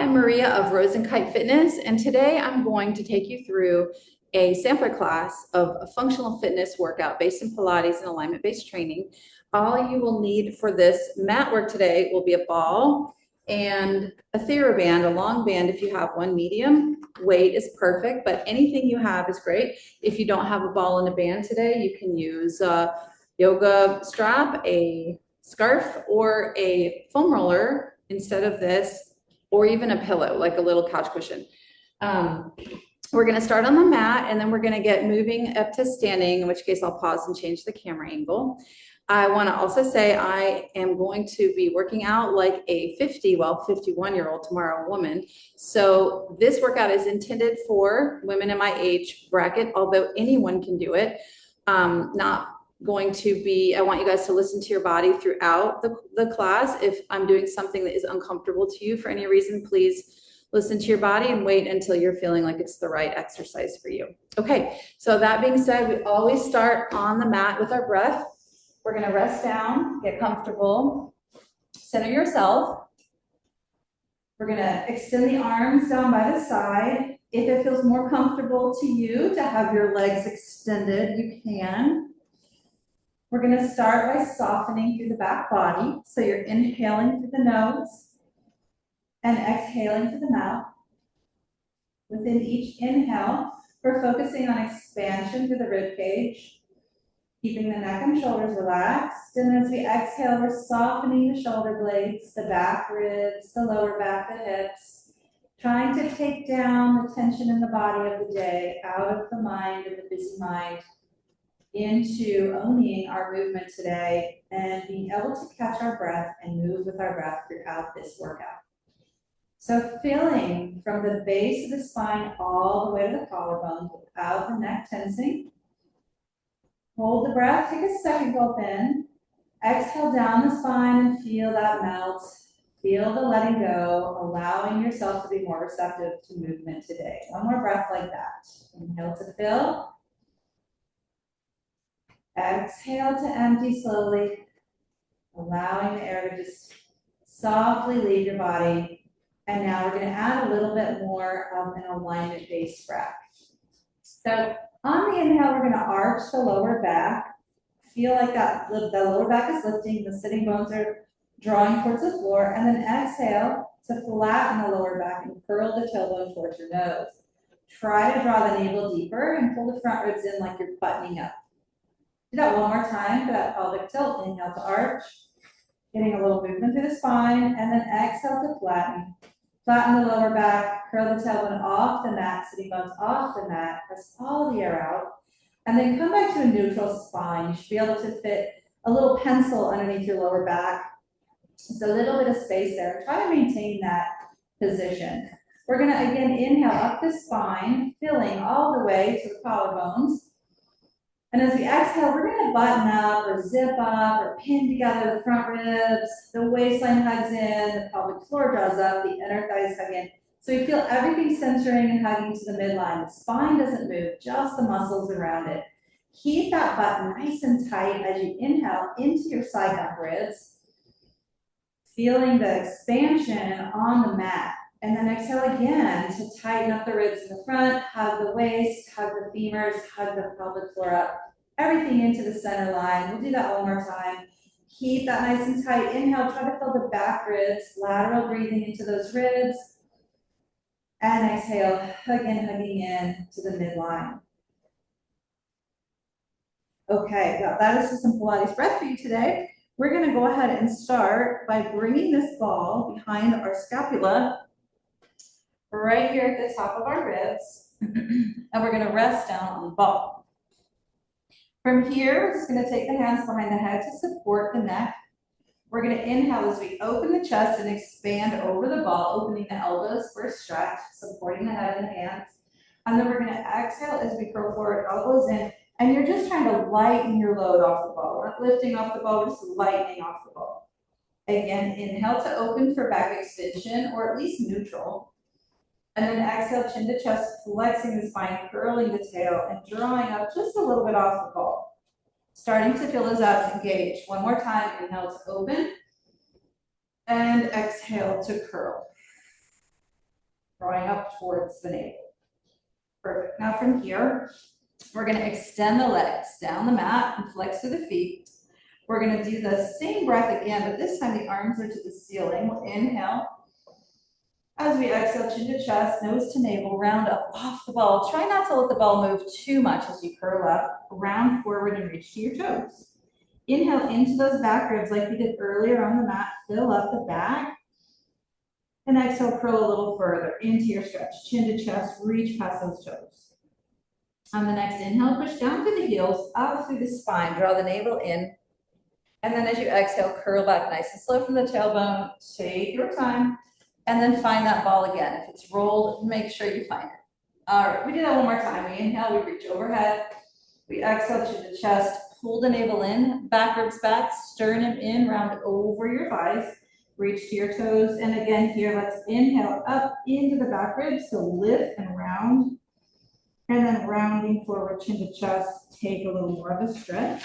I'm Maria of Rose and Kite Fitness, and today I'm going to take you through a sampler class of a functional fitness workout based in Pilates and alignment-based training. All you will need for this mat work today will be a ball and a theraband, a long band if you have one. Medium weight is perfect, but anything you have is great. If you don't have a ball and a band today, you can use a yoga strap, a scarf, or a foam roller instead of this, or even a pillow, like a little couch cushion. We're gonna start on the mat and then we're gonna get moving up to standing, in which case I'll pause and change the camera angle. I wanna also say I am going to be working out like a 51-year-old tomorrow woman. So this workout is intended for women in my age bracket, although anyone can do it. Not going to be, I want you guys to listen to your body throughout the class. If I'm doing something that is uncomfortable to you for any reason, please listen to your body and wait until you're feeling like it's the right exercise for you. Okay, so that being said, we always start on the mat with our breath. We're gonna rest down, get comfortable, center yourself. We're gonna extend the arms down by the side. If it feels more comfortable to you to have your legs extended, you can. We're gonna start by softening through the back body. So you're inhaling through the nose and exhaling through the mouth. Within each inhale, we're focusing on expansion through the rib cage, keeping the neck and shoulders relaxed. And as we exhale, we're softening the shoulder blades, the back ribs, the lower back, the hips, trying to take down the tension in the body of the day, out of the mind and the busy mind, into owning our movement today and being able to catch our breath and move with our breath throughout this workout. So feeling from the base of the spine all the way to the collarbone without the neck tensing. Hold the breath, take a second gulp in. Exhale down the spine and feel that melt. Feel the letting go, allowing yourself to be more receptive to movement today. One more breath like that. Inhale to fill. Exhale to empty slowly, allowing the air to just softly leave your body. And now we're going to add a little bit more of an alignment-based breath. So on the inhale, we're going to arch the lower back. Feel like the lower back is lifting, the sitting bones are drawing towards the floor, and then exhale to flatten the lower back and curl the tailbone towards your nose. Try to draw the navel deeper and pull the front ribs in like you're buttoning up. Do that one more time for that pelvic tilt. Inhale to arch, getting a little movement through the spine, and then exhale to flatten. Flatten the lower back, curl the tailbone off the mat, sitting bones off the mat, press all the air out, and then come back to a neutral spine. You should be able to fit a little pencil underneath your lower back. Just a little bit of space there. Try to maintain that position. We're going to again inhale up the spine, filling all the way to the collarbones. And as we exhale, we're going to button up or zip up or pin together the front ribs, the waistline hugs in, the pelvic floor draws up, the inner thighs hug in. So we feel everything centering and hugging to the midline. The spine doesn't move, just the muscles around it. Keep that button nice and tight as you inhale into your side back ribs, feeling the expansion on the mat. And then exhale again to tighten up the ribs in the front, hug the waist, hug the femurs, hug the pelvic floor up, everything into the center line. We'll do that one more time. Keep that nice and tight. Inhale, try to fill the back ribs, lateral breathing into those ribs. And exhale, again, hugging in to the midline. Okay, that is just some Pilates breath for you today. We're gonna go ahead and start by bringing this ball behind our scapula, right here at the top of our ribs, and we're going to rest down on the ball. From here, we're just going to take the hands behind the head to support the neck. We're going to inhale as we open the chest and expand over the ball, opening the elbows for a stretch, supporting the head and the hands. And then we're going to exhale as we curl forward, elbows in, and you're just trying to lighten your load off the ball. We're not lifting off the ball, we're just lightening off the ball. Again, inhale to open for back extension, or at least neutral. And then exhale, chin to chest, flexing the spine, curling the tail, and drawing up just a little bit off the ball. Starting to feel those abs engage. One more time, inhale to open, and exhale to curl. drawing up towards the navel. Perfect. Now from here, we're going to extend the legs down the mat and flex through the feet. We're going to do the same breath again, but this time the arms are to the ceiling. We'll inhale. As we exhale, chin to chest, nose to navel, round up off the ball. Try not to let the ball move too much as you curl up, round forward and reach to your toes. Inhale into those back ribs like we did earlier on the mat. Fill up the back. And exhale, curl a little further into your stretch. Chin to chest, reach past those toes. On the next inhale, push down through the heels, up through the spine. Draw the navel in. And then as you exhale, curl back nice and slow from the tailbone. Take your time. And then find that ball again. If it's rolled, make sure you find it. All right, we do that one more time. We inhale, we reach overhead. We exhale, chin to chest. Pull the navel in, back ribs back, sternum in, round over your thighs. Reach to your toes. And again here, let's inhale up into the back ribs. So lift and round. And then rounding forward, chin to chest. Take a little more of a stretch.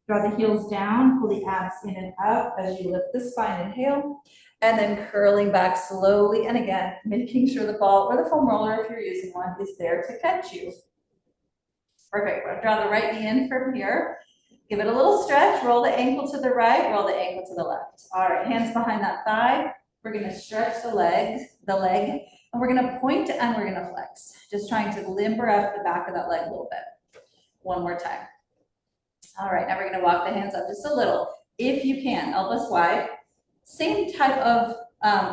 Draw the heels down, pull the abs in and up as you lift the spine, inhale. And then curling back slowly. And again, making sure the ball or the foam roller, if you're using one, is there to catch you. Perfect. We're going to draw the right knee in from here. Give it a little stretch. Roll the ankle to the right, roll the ankle to the left. All right, hands behind that thigh. We're going to stretch the leg, and we're going to point and we're going to flex. Just trying to limber up the back of that leg a little bit. One more time. All right, now we're going to walk the hands up just a little. If you can, elbows wide. Same type of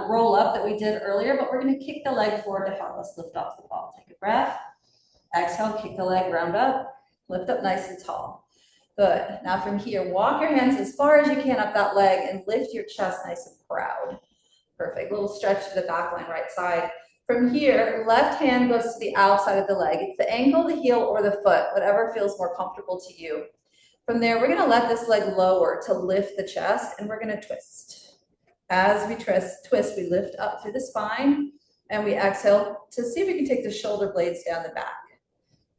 roll up that we did earlier, but we're going to kick the leg forward to help us lift off the ball. Take a breath. Exhale, kick the leg, round up, lift up nice and tall. Good. Now from here, walk your hands as far as you can up that leg and lift your chest nice and proud. Perfect. Little stretch to the back line, right side. From here, left hand goes to the outside of the leg. It's the ankle, the heel, or the foot, whatever feels more comfortable to you. From there, we're going to let this leg lower to lift the chest, and we're going to twist. As we twist, we lift up through the spine, and we exhale to see if we can take the shoulder blades down the back.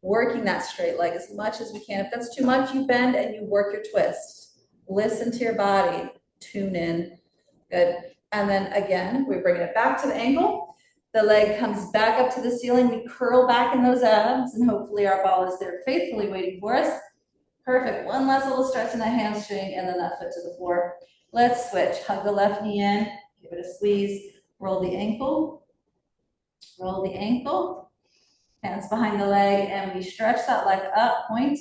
Working that straight leg as much as we can. If that's too much, you bend and you work your twist. Listen to your body. Tune in. Good. And then again, we're bringing it back to the ankle. The leg comes back up to the ceiling. We curl back in those abs, and hopefully our ball is there faithfully waiting for us. Perfect. One last little stretch in that hamstring, and then that foot to the floor. Let's switch. Hug the left knee in. Give it a squeeze. Roll the ankle. Roll the ankle. Hands behind the leg, and we stretch that leg up, point,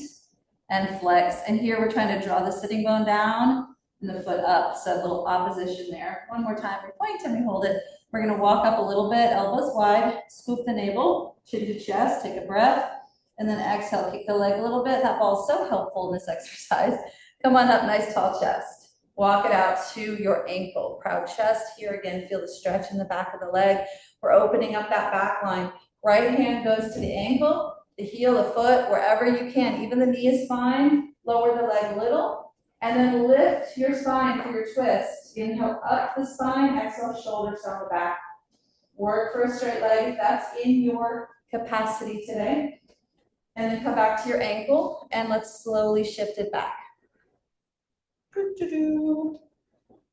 and flex. And here we're trying to draw the sitting bone down and the foot up. So a little opposition there. One more time, we point and we hold it. We're gonna walk up a little bit, elbows wide, scoop the navel, chin to chest, take a breath, and then exhale, kick the leg a little bit. That ball is so helpful in this exercise. Come on up, nice tall chest. Walk it out to your ankle. Proud chest. Here again, feel the stretch in the back of the leg. We're opening up that back line. Right hand goes to the ankle, the heel, the foot, wherever you can. Even the knee is fine. Lower the leg a little. And then lift your spine for your twist. Inhale up the spine, exhale, shoulders down the back. Work for a straight leg if that's in your capacity today. And then come back to your ankle, and let's slowly shift it back.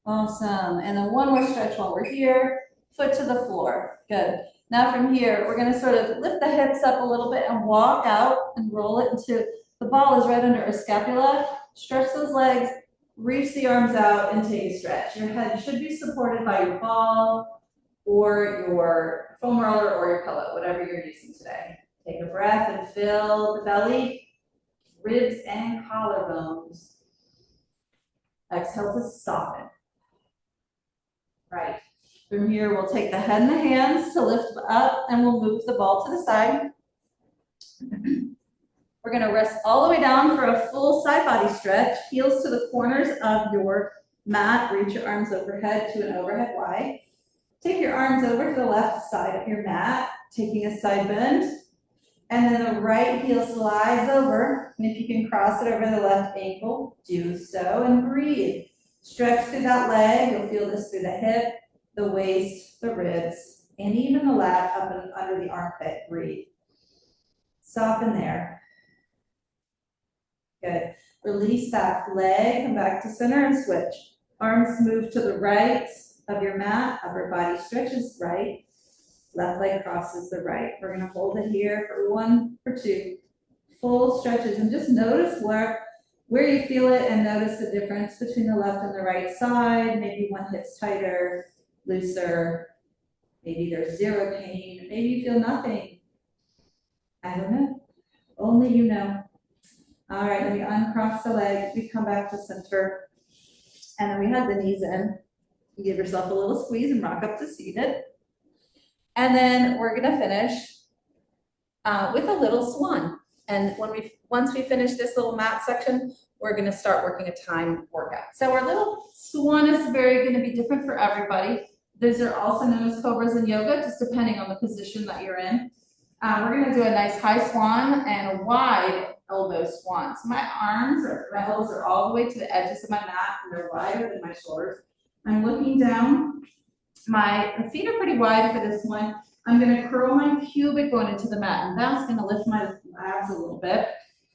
Awesome. And then one more stretch while we're here. Foot to the floor. Good. Now from here, we're going to sort of lift the hips up a little bit and walk out and roll it into, the ball is right under our scapula. Stretch those legs, reach the arms out, and take a stretch. Your head should be supported by your ball or your foam roller or your pillow, whatever you're using today. Take a breath and fill the belly, ribs, and collarbones. Exhale to soften. Right. From here, we'll take the head and the hands to lift up, and we'll move the ball to the side. We're going to rest all the way down for a full side body stretch. Heels to the corners of your mat. Reach your arms overhead to an overhead Y. Take your arms over to the left side of your mat, taking a side bend. And then the right heel slides over. And if you can cross it over the left ankle, do so and breathe. Stretch through that leg. You'll feel this through the hip, the waist, the ribs, and even the lat up and under the armpit. Breathe. Soften there. Good. Release that leg, come back to center and switch. Arms move to the right of your mat, upper body stretches right, left leg crosses the right. We're gonna hold it here for 1, for 2, full stretches, and just notice where you feel it, and notice the difference between the left and the right side. Maybe one hip's tighter, looser, maybe there's zero pain, maybe you feel nothing. I don't know, only you know. All right, let me uncross the leg, we come back to center, and then we have the knees in. You give yourself a little squeeze and rock up to seated. And then we're gonna finish with a little swan. And once we finish this little mat section, we're gonna start working a time workout. So our little swan is gonna be different for everybody. These are also known as cobras in yoga, just depending on the position that you're in. We're gonna do a nice high swan and a wide elbow swan. So my elbows are all the way to the edges of my mat, and they're wider than my shoulders. I'm looking down. My feet are pretty wide for this one. I'm gonna curl my pubic bone into the mat, and that's gonna lift my abs a little bit.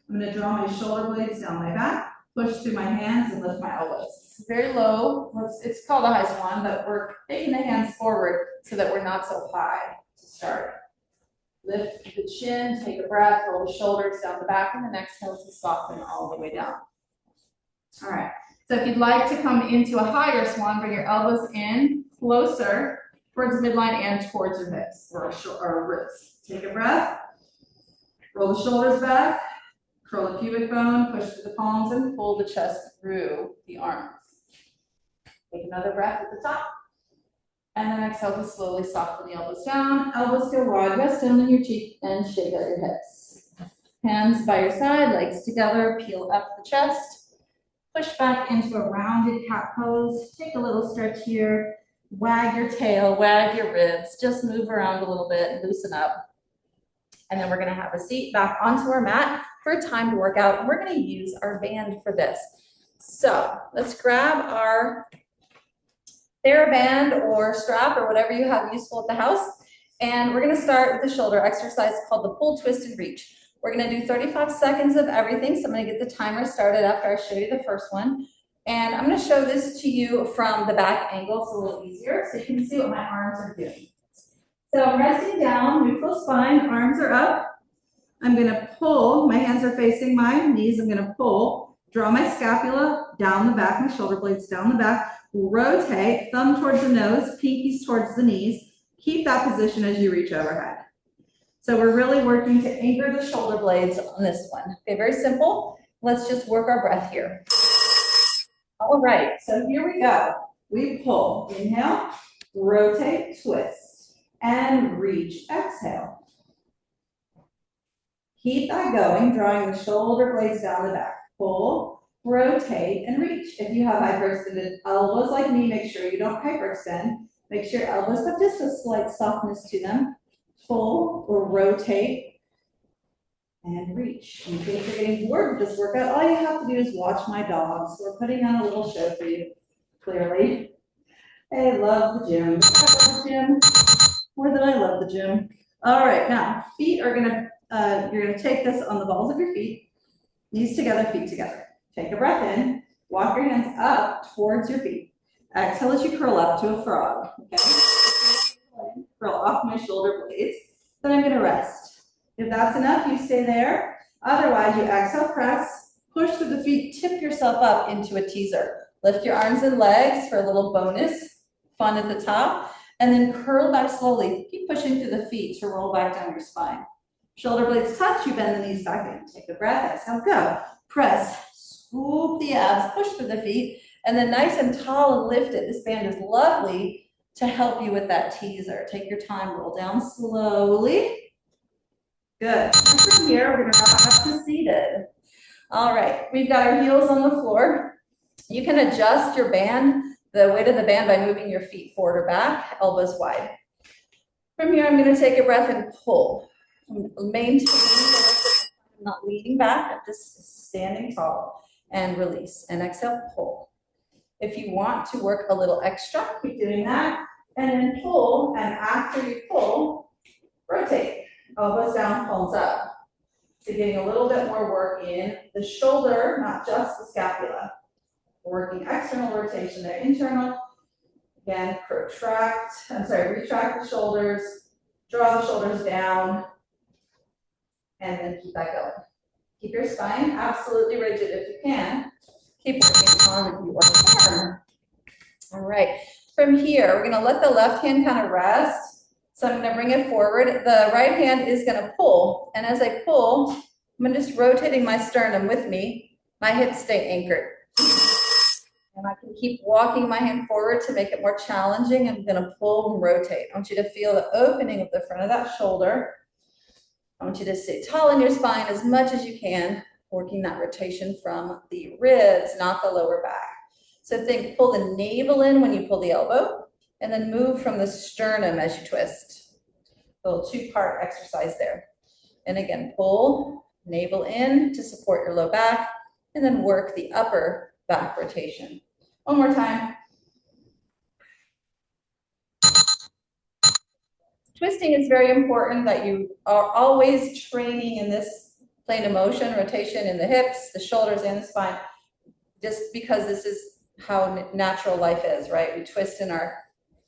I'm gonna draw my shoulder blades down my back, push through my hands, and lift my elbows. It's very low. It's called a high swan, but we're taking the hands forward so that we're not so high to start. Lift the chin, take a breath, roll the shoulders down the back, and then exhale to soften all the way down. All right, so if you'd like to come into a higher swan, bring your elbows in closer towards the midline and towards your hips or ribs. Take a breath, roll the shoulders back, curl the pubic bone, push through the palms, and pull the chest through the arms. Take another breath at the top. And then exhale to slowly soften the elbows down. Elbows go wide, rest down on your cheek, and shake out your hips. Hands by your side, legs together, peel up the chest. Push back into a rounded cat pose. Take a little stretch here. Wag your tail, wag your ribs. Just move around a little bit and loosen up. And then we're gonna have a seat back onto our mat for a timed workout. We're gonna use our band for this. So let's grab our theraband or strap or whatever you have useful at the house. And we're gonna start with the shoulder exercise called the pull, twist, and reach. We're gonna do 35 seconds of everything. So I'm gonna get the timer started after I show you the first one. And I'm gonna show this to you from the back angle. It's a little easier so you can see what my arms are doing. So I'm resting down, neutral spine, arms are up. I'm gonna pull, my hands are facing my knees. I'm gonna pull, draw my scapula down the back, my shoulder blades down the back, rotate, thumb towards the nose, pinkies towards the knees. Keep that position as you reach overhead. So we're really working to anchor the shoulder blades on this one. Okay, very simple. Let's just work our breath here. All right, so here we go. We pull, inhale, rotate, twist, and reach, exhale. Keep that going, drawing the shoulder blades down the back. Pull, rotate, and reach. If you have hyperextended elbows like me, make sure you don't hyperextend. Make sure your elbows have just a slight softness to them. Pull or rotate and reach. You think you're getting bored with this workout, all you have to do is watch my dogs. We're putting on a little show for you, clearly. They love the gym. I love the gym more than I love the gym. All right, now feet are gonna, you're gonna take this on the balls of your feet, knees together, feet together. Take a breath in, walk your hands up towards your feet. Exhale as you curl up to a frog, okay? Curl off my shoulder blades. Then I'm gonna rest. If that's enough, you stay there. Otherwise, you exhale, press, push through the feet, tip yourself up into a teaser. Lift your arms and legs for a little bonus fun at the top, and then curl back slowly. Keep pushing through the feet to roll back down your spine. Shoulder blades touch, you bend the knees back in. Take a breath, exhale, go. Press, swoop the abs, push through the feet, and then nice and tall and lift it. This band is lovely to help you with that teaser. Take your time, roll down slowly. Good. And from here, we're gonna rock up to seated. All right, we've got our heels on the floor. You can adjust your band, the weight of the band, by moving your feet forward or back, elbows wide. From here, I'm gonna take a breath and pull. Maintain, I'm not leaning back, I'm just standing tall, and release, and exhale, pull. If you want to work a little extra, keep doing that, and then pull, and after you pull, rotate. Elbows down, palms up. So getting a little bit more work in the shoulder, not just the scapula. We're working external rotation there, internal. Again, retract the shoulders, Draw the shoulders down, and then keep that going. Keep your spine absolutely rigid if you can. Keep working on your arm. All right, from here, we're gonna let the left hand kind of rest. So I'm gonna bring it forward. The right hand is gonna pull, and as I pull, I'm just rotating my sternum with me. My hips stay anchored. And I can keep walking my hand forward to make it more challenging. I'm gonna pull and rotate. I want you to feel the opening of the front of that shoulder. I want you to stay tall in your spine as much as you can, working that rotation from the ribs, not the lower back. So think, pull the navel in when you pull the elbow, and then move from the sternum as you twist. A little two-part exercise there. And again, pull, navel in to support your low back, and then work the upper back rotation. One more time. Twisting is very important, that you are always training in this plane of motion, rotation in the hips, the shoulders, and the spine, just because this is how natural life is, right? We twist in our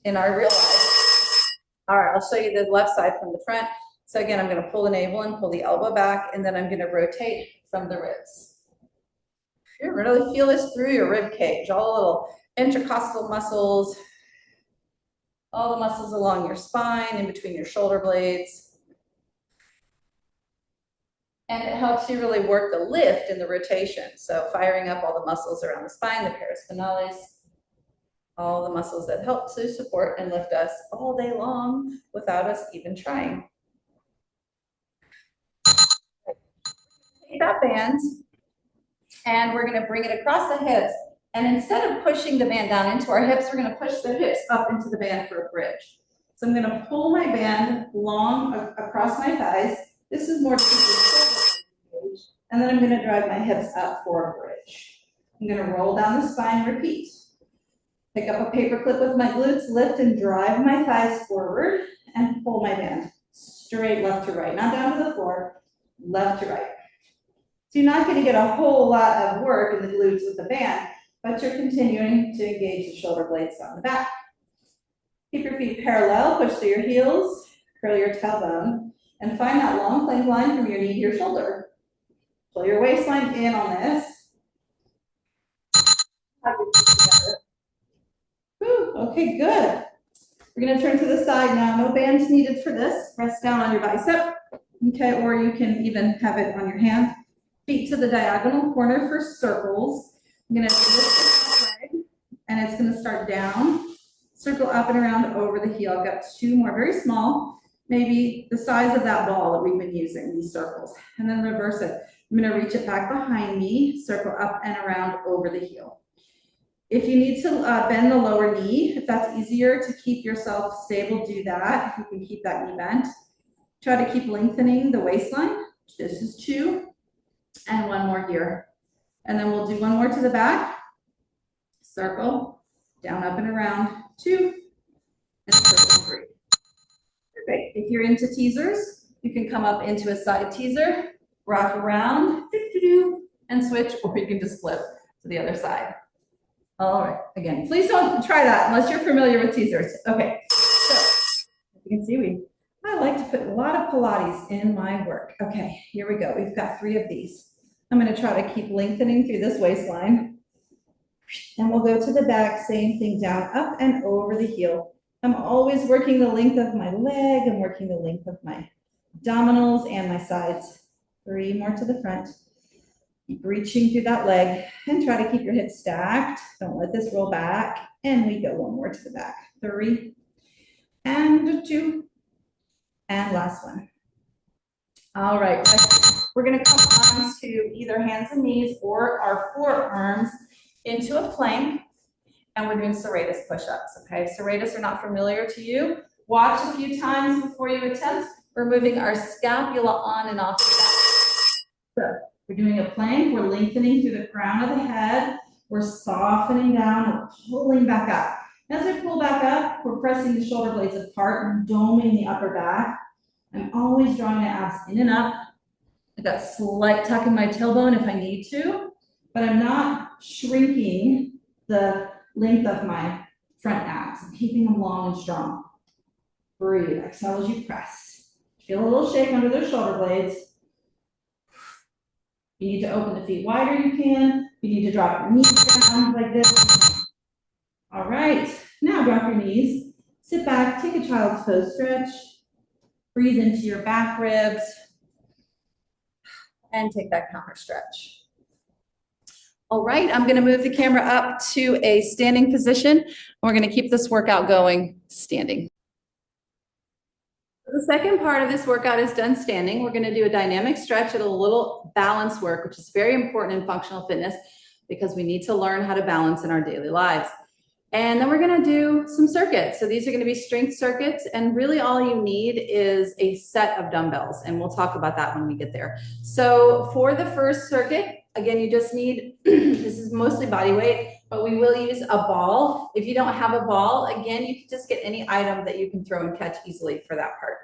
real life. All right, I'll show you the left side from the front. So again, I'm gonna pull the navel and pull the elbow back, and then I'm gonna rotate from the ribs. You really feel this through your rib cage, all the little intercostal muscles, all the muscles along your spine, in between your shoulder blades. And it helps you really work the lift in the rotation. So firing up all the muscles around the spine, the paraspinalis, all the muscles that help to support and lift us all day long without us even trying. Take that band, and we're gonna bring it across the hips. And instead of pushing the band down into our hips, we're gonna push the hips up into the band for a bridge. So I'm gonna pull my band long across my thighs. This is more to keep the shoulder, and then I'm gonna drive my hips up for a bridge. I'm gonna roll down the spine, repeat. Pick up a paper clip with my glutes, lift and drive my thighs forward, and pull my band straight left to right, not down to the floor, left to right. So you're not gonna get a whole lot of work in the glutes with the band, but you're continuing to engage the shoulder blades down the back. Keep your feet parallel, push through your heels, curl your tailbone, and find that long plank line from your knee to your shoulder. Pull your waistline in on this. Have your feet together. Whew, okay, good. We're gonna turn to the side now. No bands needed for this. Press down on your bicep, okay, or you can even have it on your hand. Feet to the diagonal corner for circles. I'm gonna lift the leg, and it's gonna start down, circle up and around over the heel. I've got two more, very small, maybe the size of that ball that we've been using, these circles, and then reverse it. I'm gonna reach it back behind me, circle up and around over the heel. If you need to bend the lower knee, if that's easier to keep yourself stable, do that. You can keep that knee bent. Try to keep lengthening the waistline. This is 2, and 1 more here. And then we'll do 1 more to the back. Circle, down, up, and around, 2, and circle 3. Perfect. If you're into teasers, you can come up into a side teaser, rock around, and switch, or you can just flip to the other side. All right, again, please don't try that unless you're familiar with teasers. Okay, so as you can see, I like to put a lot of Pilates in my work. Okay, here we go. We've got 3 of these. I'm gonna try to keep lengthening through this waistline. And we'll go to the back, same thing, down, up, and over the heel. I'm always working the length of my leg. I'm working the length of my abdominals and my sides. 3 more to the front. Keep reaching through that leg, and try to keep your hips stacked. Don't let this roll back. And we go 1 more to the back. 3, and 2, and last one. All right, we're gonna come on to either hands and knees or our forearms into a plank, and we're doing serratus push-ups, okay? If serratus are not familiar to you, watch a few times before you attempt. We're moving our scapula on and off the back. So we're doing a plank, we're lengthening through the crown of the head, we're softening down, we're pulling back up. As I pull back up, we're pressing the shoulder blades apart and doming the upper back. I'm always drawing my abs in and up. I've got slight tuck in my tailbone if I need to, but I'm not shrinking the length of my front abs. I'm keeping them long and strong. Breathe. Exhale as you press. Feel a little shake under those shoulder blades. If you need to open the feet wider, you can. If you need to drop your knees down like this. All right. Now drop your knees. Sit back. Take a child's pose stretch. Breathe into your back ribs. And take that counter stretch. All right, I'm going to move the camera up to a standing position. We're going to keep this workout going standing. The second part of this workout is done standing. We're going to do a dynamic stretch and a little balance work, which is very important in functional fitness because we need to learn how to balance in our daily lives. And then we're going to do some circuits. So these are going to be strength circuits, and really all you need is a set of dumbbells, and we'll talk about that when we get there. So for the first circuit, again, you just need, this is mostly body weight, but we will use a ball. If you don't have a ball, again, you can just get any item that you can throw and catch easily for that part.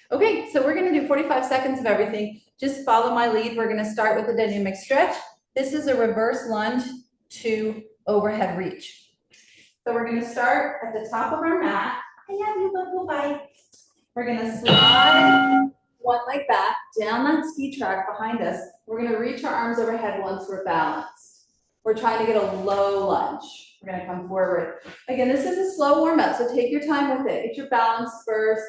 Okay, so we're going to do 45 seconds of everything. Just follow my lead. We're going to start with a dynamic stretch. This is a reverse lunge to overhead reach. So we're going to start at the top of our mat. I love you, boo-boo, bye. We're going to slide one leg back down that ski track behind us. We're going to reach our arms overhead once we're balanced. We're trying to get a low lunge. We're going to come forward. Again, this is a slow warm up, so take your time with it. Get your balance first,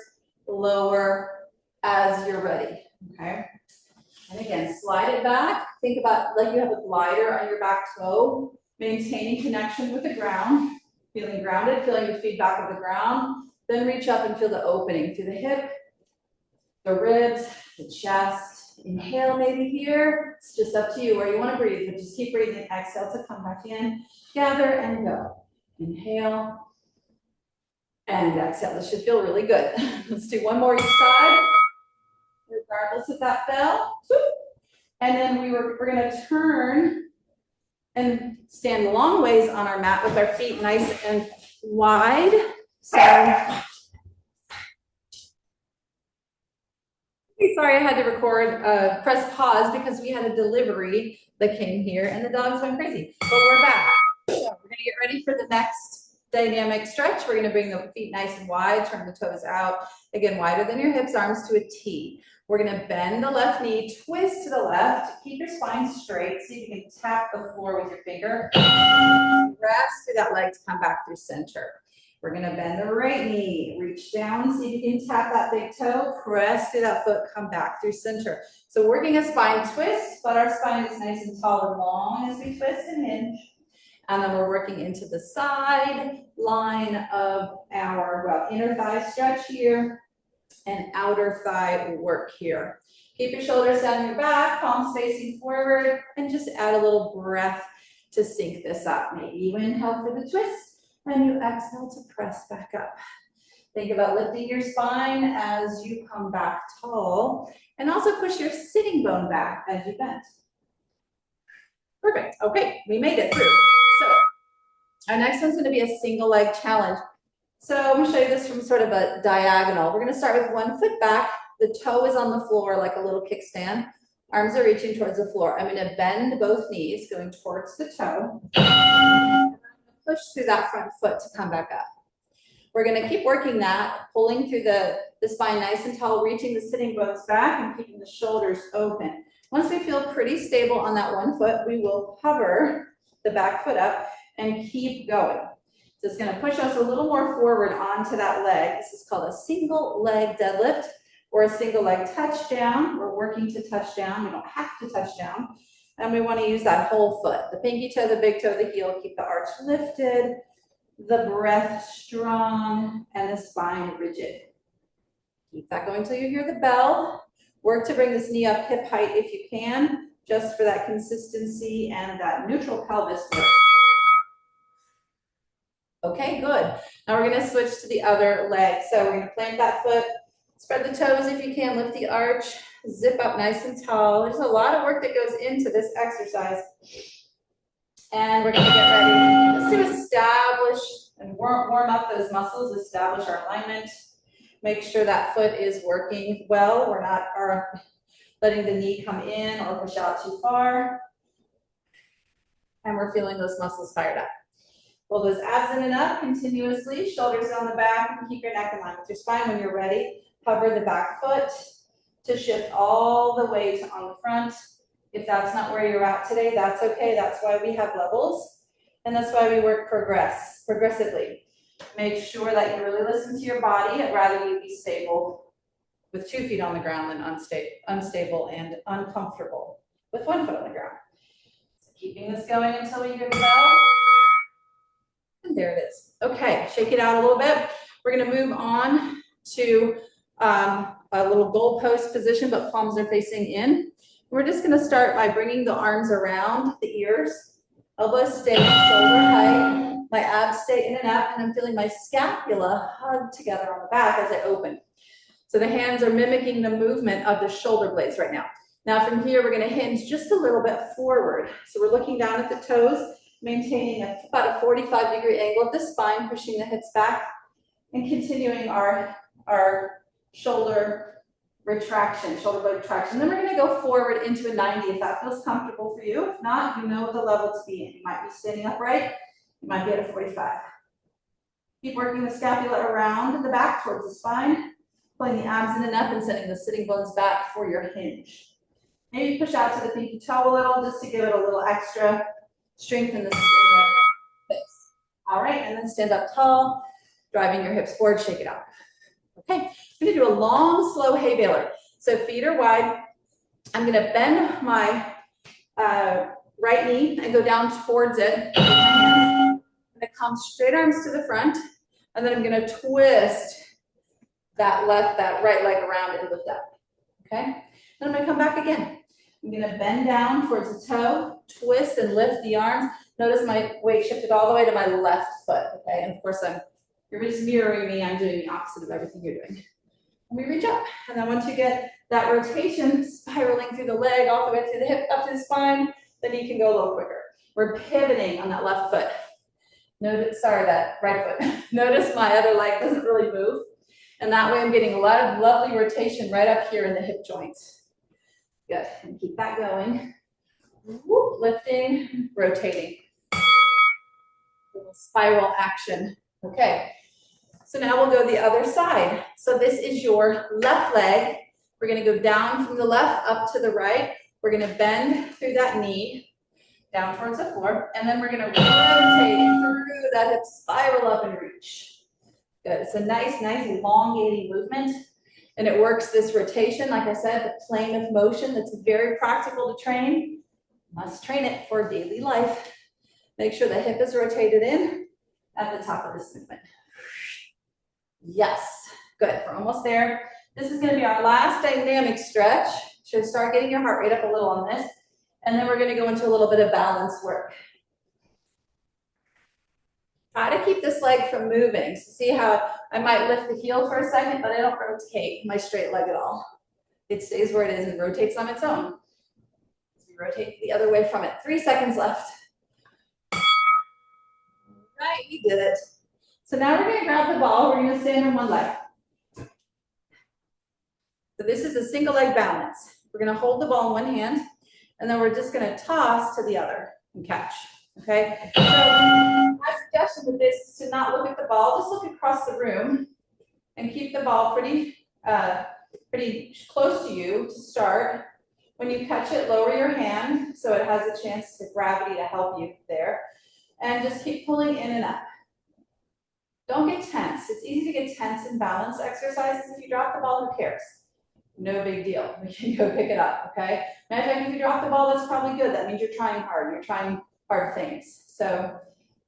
lower as you're ready, okay? And again, slide it back. Think about like you have a glider on your back toe, maintaining connection with the ground. Feeling grounded, feeling the feedback of the ground. Then reach up and feel the opening through the hip, the ribs, the chest. Inhale maybe here. It's just up to you where you want to breathe, but just keep breathing. Exhale to come back in. Gather and go. Inhale and exhale. This should feel really good. Let's do one more each side, regardless of that bell. And then we're going to turn and stand long ways on our mat with our feet nice and wide. So, sorry I had to record, press pause because we had a delivery that came here and the dogs went crazy. But we're back. So we're going to get ready for the next dynamic stretch. We're going to bring the feet nice and wide, turn the toes out. Again, wider than your hips, arms to a T. We're going to bend the left knee, twist to the left, keep your spine straight. See if you can tap the floor with your finger. Press through that leg to come back through center. We're going to bend the right knee, reach down, see if you can tap that big toe, press through that foot, come back through center. So working a spine twist, but our spine is nice and tall and long as we twist and hinge. And then we're working into the side line of our inner thigh stretch here. And outer thigh work here. Keep your shoulders down your back, palms facing forward, and just add a little breath to sync this up. Maybe you inhale for the twist, and you exhale to press back up. Think about lifting your spine as you come back tall, and also push your sitting bone back as you bend. Perfect. Okay, we made it through. So our next one's going to be a single leg challenge. So I'm going to show you this from sort of a diagonal. We're going to start with one foot back. The toe is on the floor like a little kickstand. Arms are reaching towards the floor. I'm going to bend both knees going towards the toe. And push through that front foot to come back up. We're going to keep working that, pulling through the spine nice and tall, reaching the sitting bones back and keeping the shoulders open. Once we feel pretty stable on that one foot, we will hover the back foot up and keep going. So it's going to push us a little more forward onto that leg. This is called a single leg deadlift or a single leg touchdown. We're working to touch down. We don't have to touch down. And we want to use that whole foot, the pinky toe, the big toe, the heel, keep the arch lifted, the breath strong, and the spine rigid. Keep that going until you hear the bell. Work to bring this knee up hip height if you can, just for that consistency and that neutral pelvis work. Okay, good. Now we're going to switch to the other leg. So we're going to plant that foot, spread the toes if you can, lift the arch, zip up nice and tall. There's a lot of work that goes into this exercise. And we're going to get ready just to establish and warm up those muscles, establish our alignment, make sure that foot is working well. We're not letting the knee come in or push out too far. And we're feeling those muscles fired up. Pull those abs in and up continuously, shoulders on the back, and keep your neck in line with your spine. When you're ready, hover the back foot to shift all the weight on the front. If that's not where you're at today, that's okay. That's why we have levels, and that's why we work progressively. Make sure that you really listen to your body. I'd rather you be stable with 2 feet on the ground than unstable and uncomfortable with 1 foot on the ground. So keeping this going until we hear the bell. And there it is. Okay, shake it out a little bit. We're gonna move on to a little goalpost position, but palms are facing in. We're just gonna start by bringing the arms around the ears. Elbows stay shoulder height. My abs stay in and up, and I'm feeling my scapula hug together on the back as I open. So the hands are mimicking the movement of the shoulder blades right now. Now from here, we're gonna hinge just a little bit forward. So we're looking down at the toes, maintaining about a 45-degree angle of the spine, pushing the hips back, and continuing our shoulder retraction, shoulder blade retraction. Then we're gonna go forward into a 90 if that feels comfortable for you. If not, you know the level to be in. You might be standing upright, you might be at a 45. Keep working the scapula around the back towards the spine, pulling the abs in and up and sending the sitting bones back for your hinge. Maybe push out to the pinky toe a little just to give it a little extra strength in the hips. All right, and then stand up tall, driving your hips forward, shake it out. Okay, I'm gonna do a long, slow hay baler. So feet are wide. I'm gonna bend my right knee and go down towards it. I'm gonna come straight arms to the front, and then I'm gonna twist that right leg around and lift up. Okay, then I'm gonna come back again. I'm gonna bend down towards the toe, twist and lift the arms. Notice my weight shifted all the way to my left foot, okay? And of course, you're just mirroring me. I'm doing the opposite of everything you're doing. And we reach up. And then once you get that rotation spiraling through the leg, all the way through the hip, up to the spine, then you can go a little quicker. We're pivoting on that left foot. That right foot. Notice my other leg doesn't really move. And that way I'm getting a lot of lovely rotation right up here in the hip joints. Good, and keep that going. Whoop, lifting, rotating. Little spiral action. Okay, so now we'll go the other side. So this is your left leg. We're gonna go down from the left up to the right. We're gonna bend through that knee, down towards the floor, and then we're gonna rotate through that hip, spiral up and reach. Good, it's a nice elongating movement. And it works this rotation, like I said, the plane of motion that's very practical to train. Must train it for daily life. Make sure the hip is rotated in at the top of this movement. Yes, good, we're almost there. This is gonna be our last dynamic stretch. Should start getting your heart rate up a little on this. And then we're gonna go into a little bit of balance work. Try to keep this leg from moving. So see how I might lift the heel for a second, but I don't rotate my straight leg at all. It stays where it is and rotates on its own. So we rotate the other way from it. 3 seconds left. Right, you did it. So now we're gonna grab the ball. We're gonna stand on one leg. So this is a single leg balance. We're gonna hold the ball in one hand, and then we're just gonna toss to the other and catch. Okay, so my suggestion with this is to not look at the ball, just look across the room and keep the ball pretty close to you to start. When you catch it, lower your hand so it has a chance to gravity to help you there. And just keep pulling in and up. Don't get tense. It's easy to get tense in balance exercises. If you drop the ball, who cares? No big deal. We can go pick it up, okay? Matter of fact, if you drop the ball, that's probably good. That means you're trying hard. You're trying hard things. So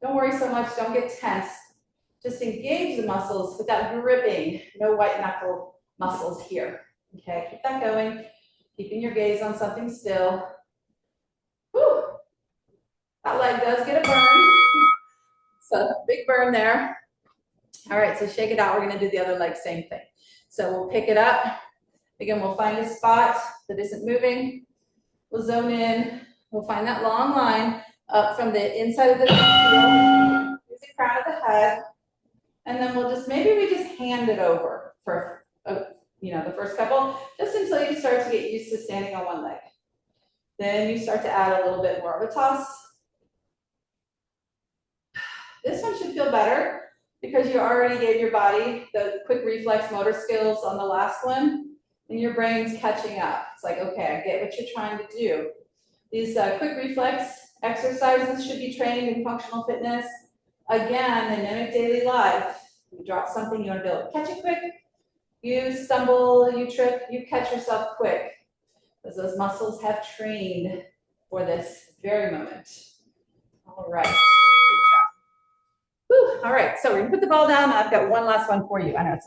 don't worry so much, don't get tense. Just engage the muscles without gripping. No white knuckle muscles here. Okay, keep that going. Keeping your gaze on something still. Whew. That leg does get a burn. So a big burn there. All right, so shake it out. We're gonna do the other leg, same thing. So we'll pick it up. Again, we'll find a spot that isn't moving. We'll zone in. We'll find that long line up from the inside of the heel, through the crown of the head, and then we'll just, maybe we just hand it over for, the first couple, just until you start to get used to standing on one leg. Then you start to add a little bit more of a toss. This one should feel better because you already gave your body the quick reflex motor skills on the last one, and your brain's catching up. It's like, okay, I get what you're trying to do. These quick reflex exercises should be trained in functional fitness. Again, they mimic daily life. You drop something, you want to be able to catch it quick. You stumble, you trip, you catch yourself quick. Because those muscles have trained for this very moment. All right. Good job. Whew. All right, so we're gonna put the ball down. I've got one last one for you. I know it's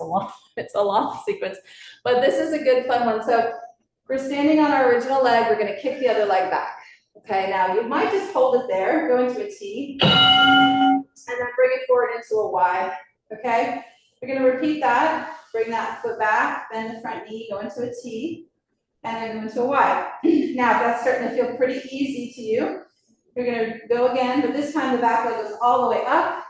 a long sequence, but this is a good fun one. So we're standing on our original leg. We're gonna kick the other leg back. Okay, now you might just hold it there, go into a T, and then bring it forward into a Y. Okay, we're gonna repeat that. Bring that foot back, bend the front knee, go into a T, and then go into a Y. Now, if that's starting to feel pretty easy to you, you're gonna go again, but this time the back leg goes all the way up,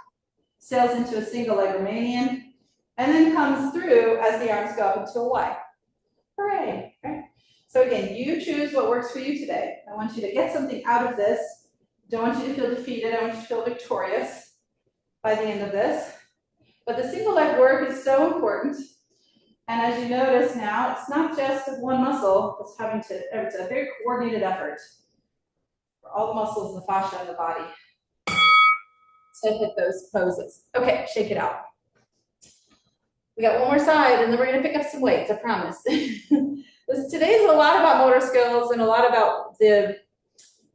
sails into a single leg Romanian, and then comes through as the arms go up into a Y. Hooray, right? So again, you choose what works for you today. I want you to get something out of this. Don't want you to feel defeated. I want you to feel victorious by the end of this. But the single leg work is so important. And as you notice now, it's not just one muscle that's having to, it's a very coordinated effort for all the muscles and the fascia in the body to hit those poses. Okay, shake it out. We got one more side, and then we're gonna pick up some weights, I promise. Today's a lot about motor skills and a lot about the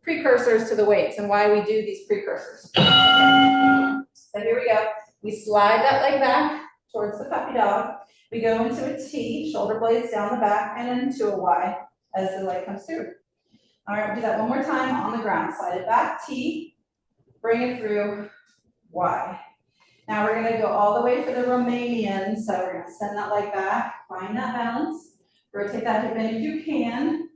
precursors to the weights and why we do these precursors. So here we go. We slide that leg back towards the puppy dog. We go into a T, shoulder blades down the back, and then into a Y as the leg comes through. All right, we'll do that one more time on the ground. Slide it back, T, bring it through, Y. Now we're gonna go all the way for the Romanian. So we're gonna send that leg back, find that balance. Rotate that hip in if you can.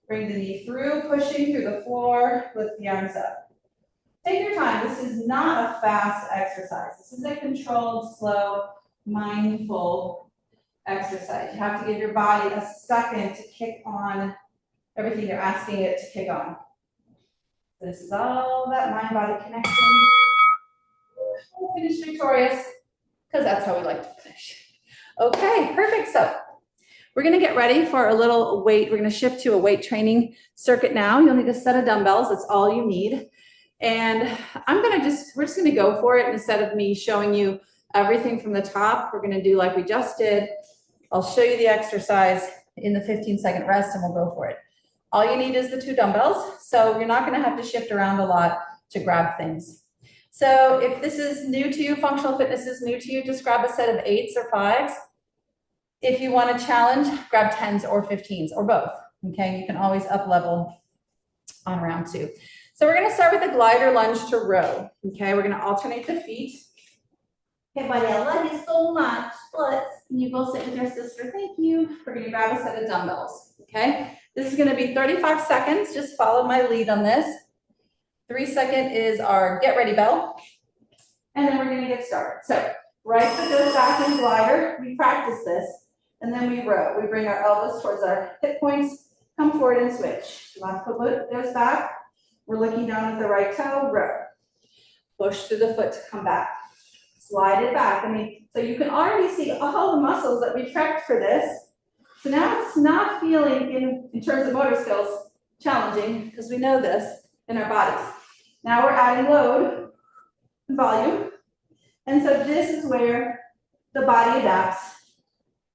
Bring the knee through, pushing through the floor, lift the arms up. Take your time. This is not a fast exercise. This is a controlled, slow, mindful exercise. You have to give your body a second to kick on everything you're asking it to kick on. This is all that mind-body connection. We'll finish victorious, because that's how we like to finish. Okay, perfect. So we're gonna get ready for a little weight. We're gonna shift to a weight training circuit now. You'll need a set of dumbbells. That's all you need. And we're just gonna go for it instead of me showing you everything from the top. We're gonna do like we just did. I'll show you the exercise in the 15-second rest and we'll go for it. All you need is the 2 dumbbells. So you're not gonna have to shift around a lot to grab things. So if this is new to you, functional fitness is new to you, just grab a set of 8s or 5s. If you want to challenge, grab 10s or 15s or both. Okay, you can always up level on round 2. So we're going to start with a glider lunge to row. Okay, we're going to alternate the feet. Okay, buddy, I love you so much. Let's, can you go sit with your sister? Thank you. We're going to grab a set of dumbbells. Okay, this is going to be 35 seconds. Just follow my lead on this. 3-second is our get ready bell. And then we're going to get started. So right foot goes back in glider. We practice this. And then we row. We bring our elbows towards our hip points, come forward and switch. Left foot goes back. We're looking down at the right toe, row. Push through the foot to come back. Slide it back. So you can already see all the muscles that we prepped for this. So now it's not feeling, in terms of motor skills, challenging, because we know this in our bodies. Now we're adding load and volume. And so this is where the body adapts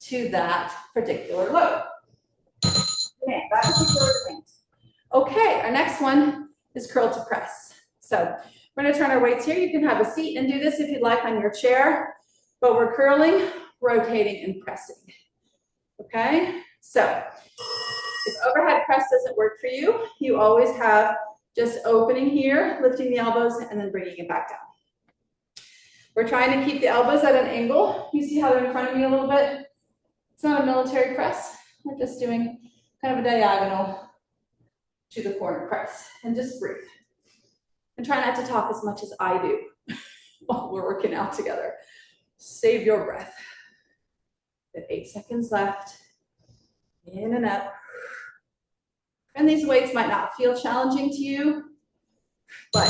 to that particular load. Okay, that particular demand. Okay, our next one is curl to press. So we're gonna turn our weights here. You can have a seat and do this if you'd like on your chair, but we're curling, rotating, and pressing. Okay, so if overhead press doesn't work for you, you always have just opening here, lifting the elbows, and then bringing it back down. We're trying to keep the elbows at an angle. You see how they're in front of me a little bit? It's not a military press. We're just doing kind of a diagonal to the corner press. And just breathe. And try not to talk as much as I do while we're working out together. Save your breath. We have 8 seconds left. In and up. And these weights might not feel challenging to you, but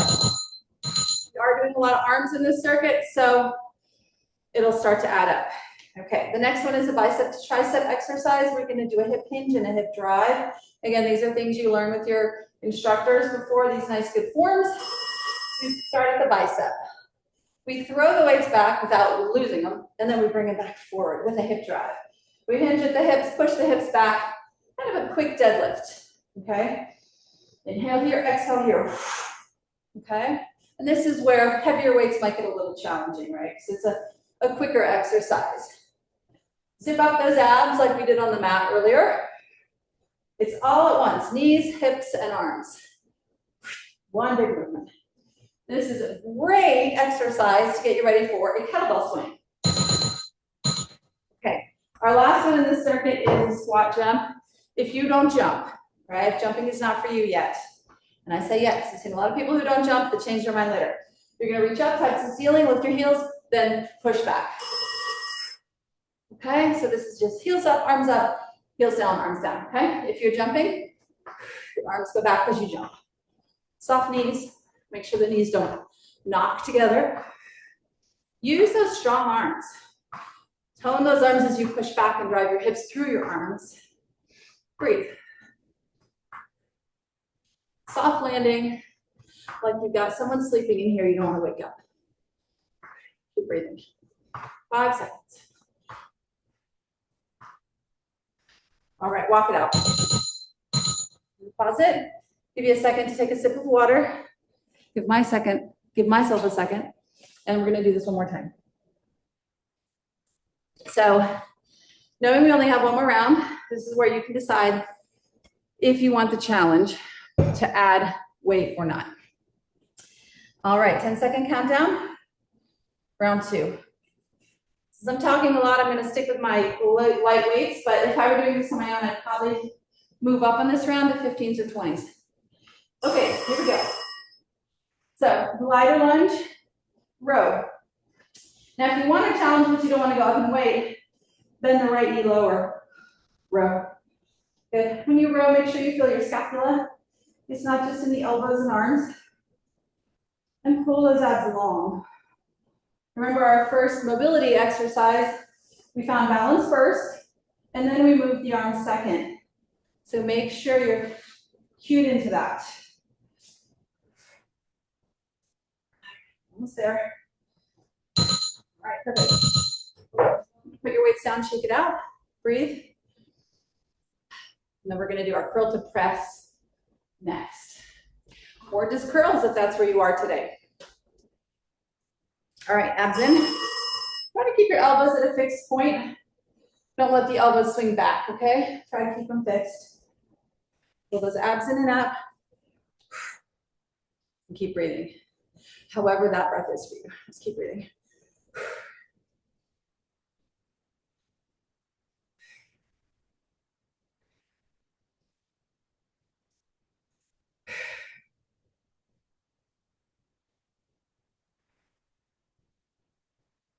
you are doing a lot of arms in this circuit, so it'll start to add up. Okay, the next one is a bicep to tricep exercise. We're gonna do a hip hinge and a hip drive. Again, these are things you learn with your instructors before, these nice good forms. We start at the bicep. We throw the weights back without losing them, and then we bring them back forward with a hip drive. We hinge at the hips, push the hips back, kind of a quick deadlift, okay? Inhale here, exhale here, okay? And this is where heavier weights might get a little challenging, right? Because it's a quicker exercise. Zip up those abs like we did on the mat earlier. It's all at once, knees, hips, and arms. One big movement. This is a great exercise to get you ready for a kettlebell swing. Okay, our last one in this circuit is squat jump. If you don't jump, right, jumping is not for you yet. And I say yes, I've seen a lot of people who don't jump that change their mind later. You're gonna reach up, touch the ceiling, lift your heels, then push back. Okay, so this is just heels up, heels down, arms down, okay? If you're jumping, your arms go back as you jump. Soft knees, make sure the knees don't knock together. Use those strong arms. Tone those arms as you push back and drive your hips through your arms. Breathe. Soft landing, like you've got someone sleeping in here, you don't want to wake up. Keep breathing. 5 seconds. All right, walk it out. Pause it. Give you a second to take a sip of water. Give myself a second, and we're gonna do this one more time. So, knowing we only have one more round, this is where you can decide if you want the challenge to add weight or not. All right, 10-second countdown. Round 2. Since I'm talking a lot, I'm gonna stick with my light weights, but if I were doing this on my own, I'd probably move up on this round to 15s or 20s. Okay, here we go. So, glider lunge, row. Now, if you want a challenge but you don't want to go up in weight, bend the right knee lower, row. Good. When you row, make sure you feel your scapula. It's not just in the elbows and arms. And pull those abs along. Remember our first mobility exercise, we found balance first, and then we moved the arms second. So make sure you're cued into that. Almost there. All right, perfect. Put your weights down, shake it out, breathe. And then we're gonna do our curl to press next. Or just curls if that's where you are today. All right, abs in. Try to keep your elbows at a fixed point. Don't let the elbows swing back, okay? Try to keep them fixed. Pull those abs in and up. And keep breathing. However that breath is for you. Just keep breathing.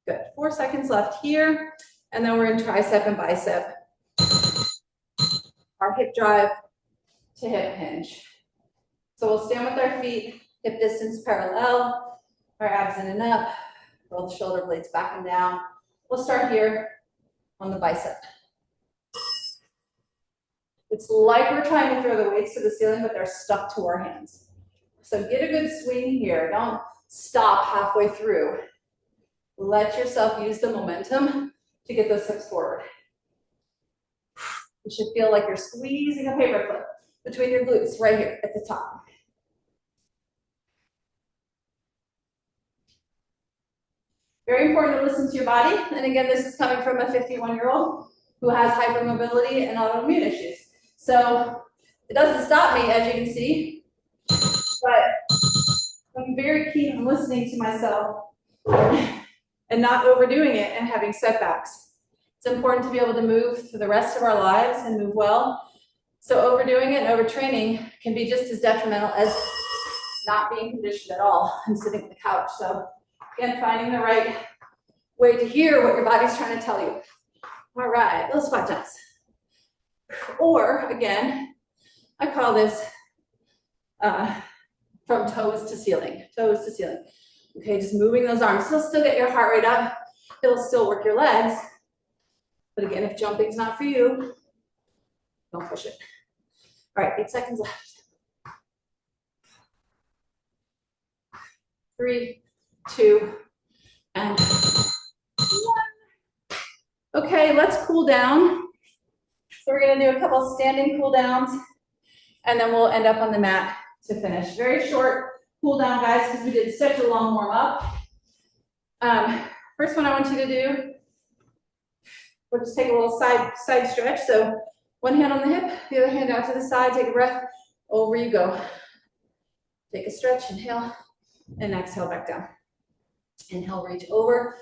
Good. 4 seconds left here. And then we're in tricep and bicep. Our hip drive to hip hinge. So we'll stand with our feet, hip distance parallel, our abs in and up, roll the shoulder blades back and down. We'll start here on the bicep. It's like we're trying to throw the weights to the ceiling, but they're stuck to our hands. So get a good swing here. Don't stop halfway through. Let yourself use the momentum to get those hips forward. You should feel like you're squeezing a paperclip between your glutes right here at the top. Very important to listen to your body. And again, this is coming from a 51-year-old who has hypermobility and autoimmune issues. So it doesn't stop me, as you can see, but I'm very keen on listening to myself and not overdoing it and having setbacks. It's important to be able to move through the rest of our lives and move well. So overdoing it and overtraining can be just as detrimental as not being conditioned at all and sitting on the couch. So again, finding the right way to hear what your body's trying to tell you. All right, those squat jumps. Or again, I call this from toes to ceiling, toes to ceiling. Okay, just moving those arms. You'll still get your heart rate up. It'll still work your legs. But again, if jumping's not for you, don't push it. All right, 8 seconds left. 3, 2, and 1. Okay, let's cool down. So we're gonna do a couple standing cool downs, and then we'll end up on the mat to finish. Very short cool down, guys, because we did such a long warm up. First one I want you to do, we'll just take a little side stretch. So one hand on the hip, the other hand out to the side, take a breath, over you go. Take a stretch, inhale, and exhale back down. Inhale, reach over,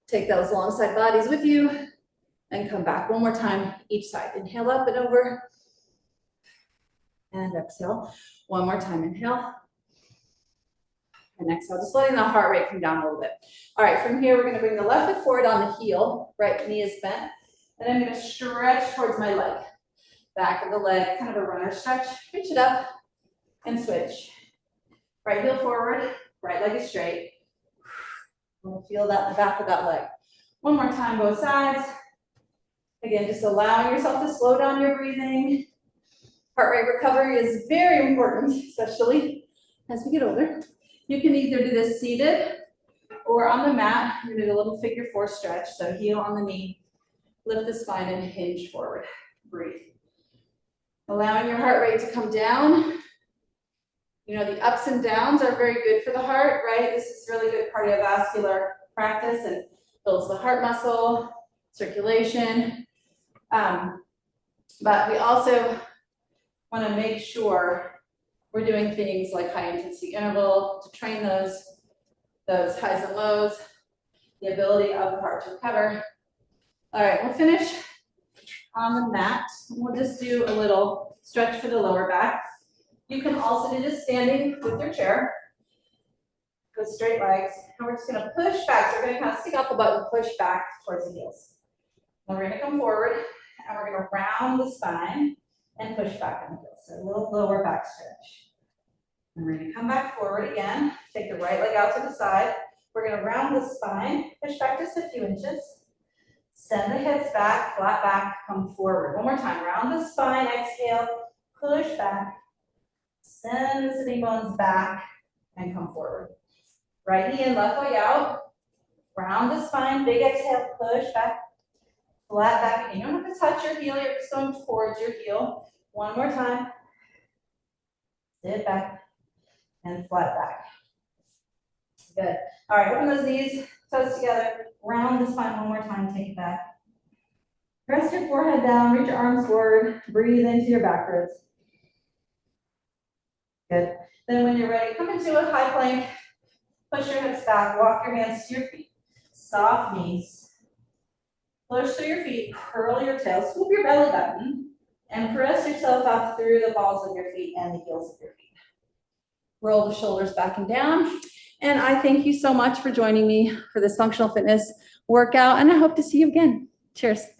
take those long side bodies with you, and come back. One more time, each side. Inhale up and over, and exhale. One more time, inhale, and exhale. Just letting the heart rate come down a little bit. All right, from here, we're gonna bring the left foot forward on the heel, right knee is bent, and I'm gonna stretch towards my leg. Back of the leg, kind of a runner stretch. Reach it up, and switch. Right heel forward, right leg is straight. We'll feel that in the back of that leg. One more time, both sides. Again, just allowing yourself to slow down your breathing. Heart rate recovery is very important, especially as we get older. You can either do this seated or on the mat. You're gonna do a little figure 4 stretch. So heel on the knee, lift the spine and hinge forward. Breathe. Allowing your heart rate to come down. You know, the ups and downs are very good for the heart, right? This is really good cardiovascular practice and builds the heart muscle, circulation. But we also want to make sure we're doing things like high intensity interval to train those highs and lows, the ability of the heart to recover. All right, we'll finish on the mat. We'll just do a little stretch for the lower back. You can also do this standing with your chair. Go straight legs. And we're just gonna push back. So we're gonna kind of stick out the butt and push back towards the heels. Then we're gonna come forward and we're gonna round the spine and push back on the heels. So a little lower back stretch. And we're gonna come back forward again. Take the right leg out to the side. We're gonna round the spine, push back just a few inches. Send the hips back, flat back, come forward. One more time, round the spine, exhale, push back. Send the sitting bones back and come forward. Right knee in, left leg out. Round the spine, big exhale, push back. Flat back again. You don't have to touch your heel, you're just going towards your heel. One more time. Sit back and flat back. Good. All right, open those knees, toes together. Round the spine one more time, take it back. Press your forehead down, reach your arms forward. Breathe into your back ribs. Good. Then when you're ready, come into a high plank. Push your hips back, walk your hands to your feet. Soft knees. Push through your feet, curl your tail, scoop your belly button, and press yourself up through the balls of your feet and the heels of your feet. Roll the shoulders back and down. And I thank you so much for joining me for this functional fitness workout, and I hope to see you again. Cheers.